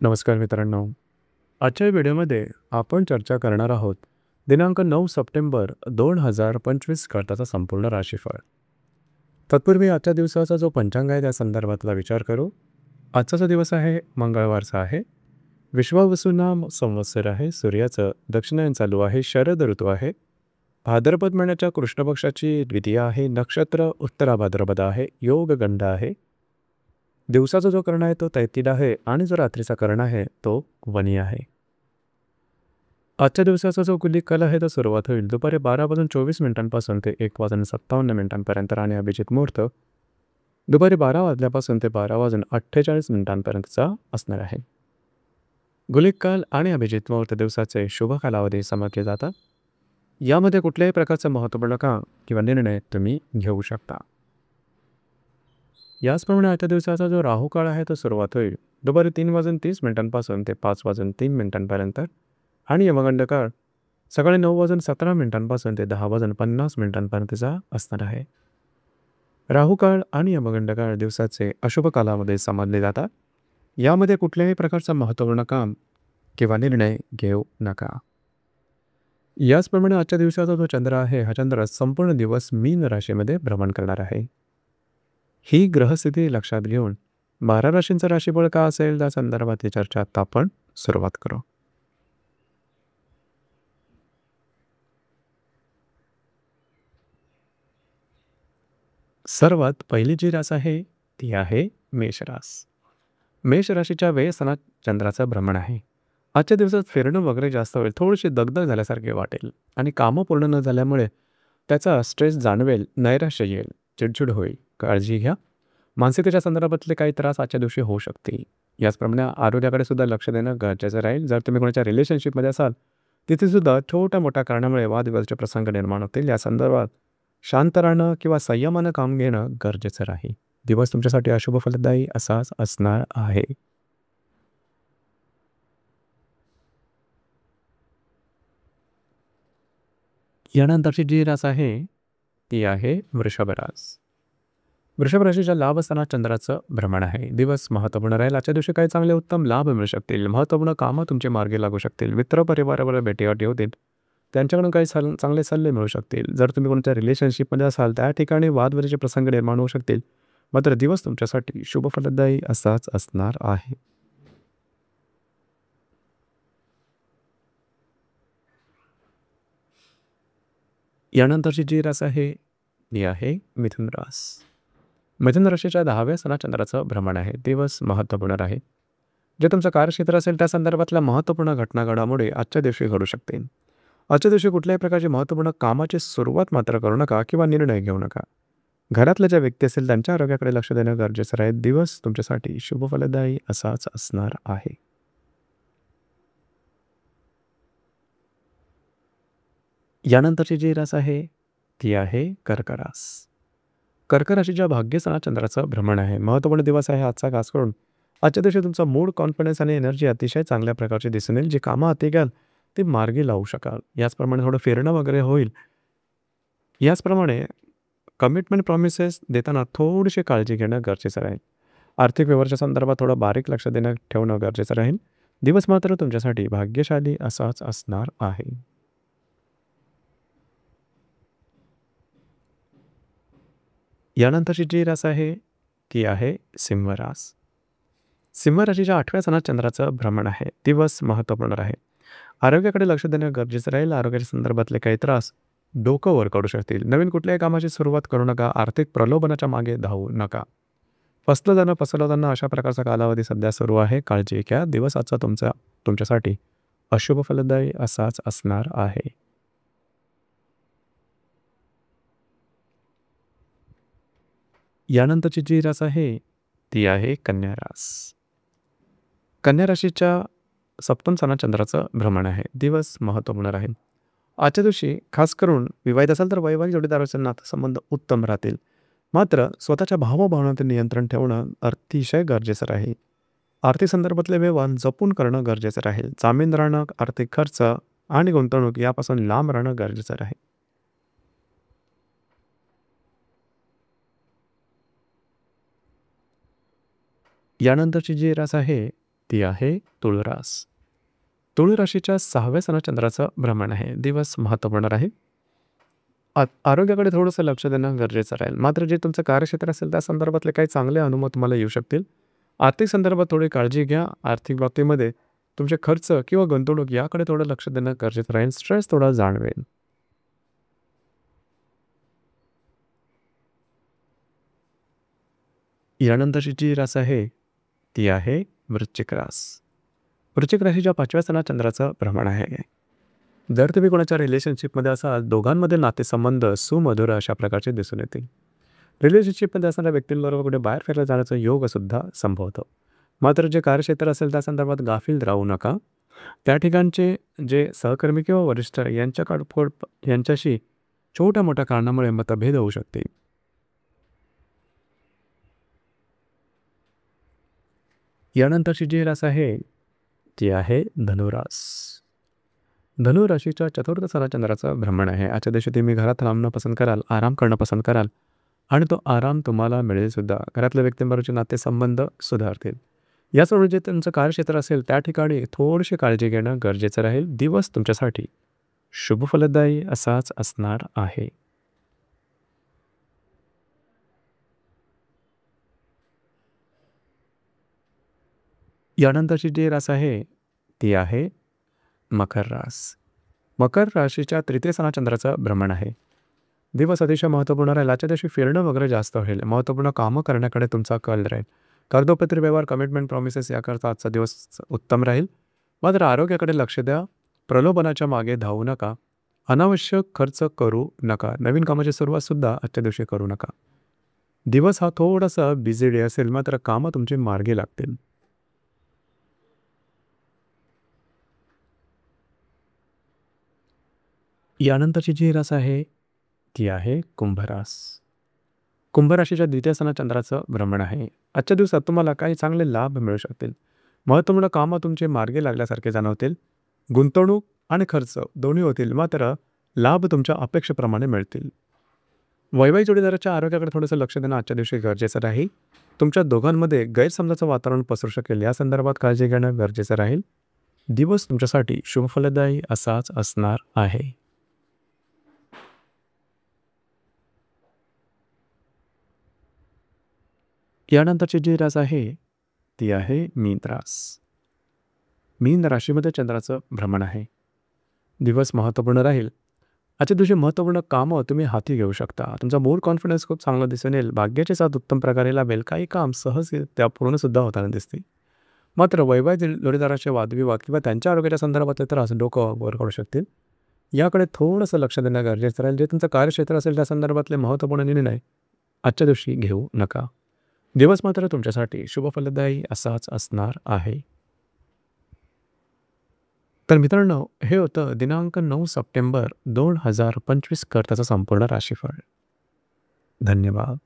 नमस्कार मित्रांनो. आजच्या व्हिडिओमध्ये आपण चर्चा करणार आहोत दिनांक 9 सप्टेंबर 2025 करताचा संपूर्ण राशीफळ. तत्पूर्वी आजच्या दिवसाचा जो पंचांग आहे त्या संदर्भातला विचार करू. आजचा जो दिवस आहे मंगळवारचा आहे. विश्वावसुनाम संवत्सर आहे. सूर्याचं दक्षिणायन चालू आहे. शरद ऋतू आहे. भाद्रपद महिन्याच्या कृष्ण पक्षाची द्वितीया आहे. नक्षत्र उत्तरा भाद्रपद आहे. योग गंध आहे. दिवसाचा जो कर्ण आहे तो तैतिड आहे आणि जो रात्रीचा कर्ण आहे तो वनी आहे. आजच्या दिवसाचा जो कुलिक काल आहे तो सुरुवात होईल दुपारी 12:24 ते 1:57 आणि अभिजित मुहूर्त दुपारी 12 वाजल्यापासून ते 12:48 असणार आहे. गुलिक काल आणि अभिजित मुहूर्त दिवसाचे शुभ कालावधी समजले जातात. यामध्ये कुठल्याही प्रकारचं महत्त्वपूर्ण काम किंवा निर्णय तुम्ही घेऊ शकता. याचप्रमाणे आजच्या दिवसाचा जो राहू काळ आहे तो सुरुवात होईल दुपारी 3:30 ते 5:03 आणि यमगंड काळ सकाळी 9:17 ते 10:50 असणार आहे. राहू काळ आणि यमगंड काळ दिवसाचे अशुभ कालामध्ये समजले जातात. यामध्ये कुठल्याही प्रकारचं महत्त्वपूर्ण काम किंवा निर्णय घेऊ नका. याचप्रमाणे आजच्या दिवसाचा जो चंद्र आहे हा चंद्र संपूर्ण दिवस मीन राशीमध्ये भ्रमण करणार आहे. ही ग्रहस्थिती लक्षात घेऊन 12 राशींचं राशीफळ का असेल त्या संदर्भातली चर्चा आता आपण सुरुवात करू. सर्वात पहिली जी रास आहे ती आहे मेष रास. मेष राशीच्या वेळेसनात चंद्राचं भ्रमण आहे. आजच्या दिवसात फिरणं वगैरे जास्त होईल. थोडीशी दगदग झाल्यासारखे वाटेल आणि कामं पूर्ण न झाल्यामुळे त्याचा स्ट्रेस जाणवेल, नैराश्य येईल, चिडचिड होईल. काळजी घ्या. मानसिकतेच्या संदर्भातले काही त्रास आजच्या दिवशी होऊ शकतील. याचप्रमाणे आरोग्याकडे सुद्धा लक्ष देणं गरजेचं राहील. जर तुम्ही कोणाच्या रिलेशनशिपमध्ये असाल तिथे सुद्धा छोट्या मोठ्या कारणामुळे वादविवादाचे प्रसंग निर्माण होतील. या संदर्भात शांत राहणं किंवा संयमानं काम घेणं गरजेचं राहील. दिवस तुमच्यासाठी अशुभ फलदायी असाच असणार आहे. यानंतरची जी रास आहे ती आहे वृषभ रास. वृषभ राशीच्या लाभ स्थानात चंद्राचं भ्रमण आहे. दिवस महत्त्वपूर्ण राहील. आजच्या दिवशी काही चांगले उत्तम लाभ मिळू शकतील. महत्त्वपूर्ण कामं तुमचे मार्गी लागू शकतील. मित्र परिवाराबरोबर भेटीगाठी होतील. त्यांच्याकडून काही चांगले सल्ले मिळू शकतील. जर तुम्ही कोणत्या रिलेशनशिपमध्ये असाल त्या ठिकाणी वादविवादाचे प्रसंग निर्माण होऊ शकतील. मात्र दिवस तुमच्यासाठी शुभ फलदायी असाच असणार आहे. यानंतरची जी रास आहे ती आहे मिथुन रास. मिथुन राशीच्या 10व्या स्थानात चंद्राचं भ्रमण आहे. दिवस महत्त्वपूर्ण आहे. जे तुमचं कार्यक्षेत्र असेल त्या संदर्भातल्या महत्त्वपूर्ण घटना घडामोडी आजच्या दिवशी घडू शकतील. आजच्या दिवशी कुठल्याही प्रकारची महत्त्वपूर्ण कामाची सुरुवात मात्र करू नका किंवा निर्णय घेऊ नका. घरातल्या ज्या व्यक्ती असेल त्यांच्या आरोग्याकडे लक्ष देणं गरजेचं राहील. दिवस तुमच्यासाठी शुभ फलदायी असाच असणार आहे. यानंतरची जी रास आहे ती आहे कर्क रास. कर्क राशीच्या भाग्यस्थानात चंद्राचं भ्रमण आहे. महत्त्वपूर्ण दिवस आहे आजचा. खास करून आजच्या दिवशी तुमचा मूड, कॉन्फिडन्स आणि एनर्जी अतिशय चांगल्या प्रकारची दिसून येईल. जी कामं हाती घ्याल ती मार्गी लावू शकाल. याचप्रमाणे थोडं फिरणं वगैरे होईल. याचप्रमाणे कमिटमेंट प्रॉमिसेस देताना थोडीशी काळजी घेणं गरजेचं राहील. आर्थिक व्यवहाराच्या संदर्भात थोडं बारीक लक्ष ठेवणं गरजेचं राहील. दिवस मात्र तुमच्यासाठी भाग्यशाली असाच असणार आहे. यानंतरची जी रास आहे ती आहे सिंह रास. सिंह राशीच्या 8व्या स्थानात चंद्राचं भ्रमण आहे. दिवस महत्त्वपूर्ण आहे. आरोग्याकडे लक्ष देणं गरजेचं राहील. आरोग्याच्या संदर्भातले काही त्रास डोकं वर काढू शकतील. नवीन कुठल्याही कामाची सुरुवात करू नका. आर्थिक प्रलोभनाच्या मागे धावू नका. फसवलं जाणं अशा प्रकारचा कालावधी सध्या सुरू आहे. काळजी घ्या. दिवस आजचा तुमच्यासाठी अशुभ फलदायी असाच असणार आहे. यानंतरची जी रास आहे ती आहे कन्या रास. कन्या राशीच्या 7व्या स्थानात चंद्राचं भ्रमण आहे. दिवस महत्त्वपूर्ण राहील. आजच्या दिवशी खास करून विवाहित असाल तर वैवाहिक जोडीदाराचे नातेसंबंध उत्तम राहतील. मात्र स्वतःच्या भावभावनांवर नियंत्रण ठेवणं अतिशय गरजेचं राहील. आर्थिक संदर्भातले व्यवहार जपून करणं गरजेचं राहील. जामीन राहणं, आर्थिक खर्च आणि गुंतवणूक यापासून लांब राहणं गरजेचं राहील. यानंतरची जी रास आहे ती आहे तुळरास. तुळ राशीच्या 6व्या सणात चंद्राचं भ्रमण आहे. दिवस महत्त्वपूर्ण राहील. आरोग्याकडे थोडंसं लक्ष देणं गरजेचं राहील. मात्र जे तुमचं कार्यक्षेत्र असेल त्या संदर्भातले काही चांगले अनुभव तुम्हाला येऊ शकतील. आर्थिक संदर्भात थोडी काळजी घ्या. आर्थिक बाबतीमध्ये तुमचे खर्च किंवा गुंतवणूक याकडे थोडं लक्ष देणं गरजेचं राहील. स्ट्रेस थोडा जाणवेल. यानंतरची जी रास आहे ती आहे वृश्चिक रास. वृश्चिक राशीच्या 5व्या सणात चंद्राचं भ्रमण आहे. जर तुम्ही कोणाच्या रिलेशनशिपमध्ये असाल, दोघांमध्ये नातेसंबंध सुमधुर अशा प्रकारचे दिसून येतील. रिलेशनशिपमध्ये असणाऱ्या व्यक्तींबरोबर कुठे बाहेर फिरायला जाण्याचा योग सुद्धा संभवतो. मात्र जे कार्यक्षेत्र असेल त्या संदर्भात गाफील राहू नका. त्या ठिकाणचे जे सहकर्मी किंवा वरिष्ठ यांच्याशी छोट्या मोठ्या कारणामुळे मतभेद होऊ शकते. यानंतरची जी रास आहे ती आहे धनुरास. धनुराशीच्या 4थ्या सणात चंद्राचं भ्रमण आहे. आजच्या दिवशी तुम्ही घरात थांबणं पसंत कराल, आराम करणं पसंत कराल आणि तो आराम तुम्हाला मिळेल सुद्धा. घरातल्या व्यक्तींबरोबरचे नातेसंबंध सुधारतील. याचबरोबर जे तुमचं कार्यक्षेत्र असेल त्या ठिकाणी थोडीशी काळजी घेणं गरजेचं राहील. दिवस तुमच्यासाठी शुभ फलदायी असाच असणार आहे. यानंतरची जी रास आहे ती आहे मकर रास. मकर राशीच्या 3य सणात चंद्राचं भ्रमण आहे. दिवस अतिशय महत्त्वपूर्ण राहील. आजच्या दिवशी फिरणं वगैरे जास्त होईल. महत्त्वपूर्ण कामं करण्याकडे तुमचा कल राहील. कागदोपत्री व्यवहार, कमिटमेंट, प्रॉमिसेस याकरता आजचा दिवस उत्तम राहील. मात्र आरोग्याकडे लक्ष द्या. प्रलोभनाच्या मागे धावू नका. अनावश्यक खर्च करू नका. नवीन कामाची सुरुवातसुद्धा आजच्या दिवशी करू नका. दिवस हा थोडासा बिझी डे असेल, मात्र कामं तुमची मार्गी लागतील. यानंतरची जी रास आहे ती आहे कुंभरास. कुंभराशीच्या 2य सणात चंद्राचं भ्रमण आहे. आजच्या दिवसात तुम्हाला काही चांगले लाभ मिळू शकतील. महत्त्वपूर्ण कामं तुमचे मार्गी लागल्यासारखे जाणवतील. गुंतवणूक आणि खर्च दोन्ही होतील, मात्र लाभ तुमच्या अपेक्षेप्रमाणे मिळतील. वैवाहिक जोडीदाराच्या आरोग्याकडे थोडंसं लक्ष देणं आजच्या दिवशी गरजेचं राहील. तुमच्या दोघांमध्ये गैरसमजाचं वातावरण पसरू शकेल. या संदर्भात काळजी घेणं गरजेचं राहील. दिवस तुमच्यासाठी शुभफलदायी असाच असणार आहे. यानंतरची जी रास आहे ती आहे मीन रास. मीन राशीमध्ये चंद्राचं भ्रमण आहे. दिवस महत्त्वपूर्ण राहील. आजच्या दिवशी महत्त्वपूर्ण कामं तुम्ही हाती घेऊ शकता. तुमचा मूड कॉन्फिडन्स खूप चांगला दिसून येईल. भाग्याची साथ उत्तम प्रकारे लाभेल. काही काम सहजरित्या पूर्णसुद्धा होताना दिसते. मात्र वैवाहिक जोडीदाराचे वादविवाद किंवा त्यांच्या आरोग्याच्या संदर्भातले त्रास डोकं वर काढू शकतील. याकडे थोडंसं लक्ष देणं गरजेचं राहील. जे तुमचं कार्यक्षेत्र असेल त्या संदर्भातले महत्त्वपूर्ण निर्णय आजच्या दिवशी घेऊ नका. दिवस मात्र तुमच्यासाठी शुभफलदायी असाच असणार आहे. तर मित्रांनो, हे होतं दिनांक 9 सप्टेंबर 2025 करताचं संपूर्ण राशीफळ. धन्यवाद.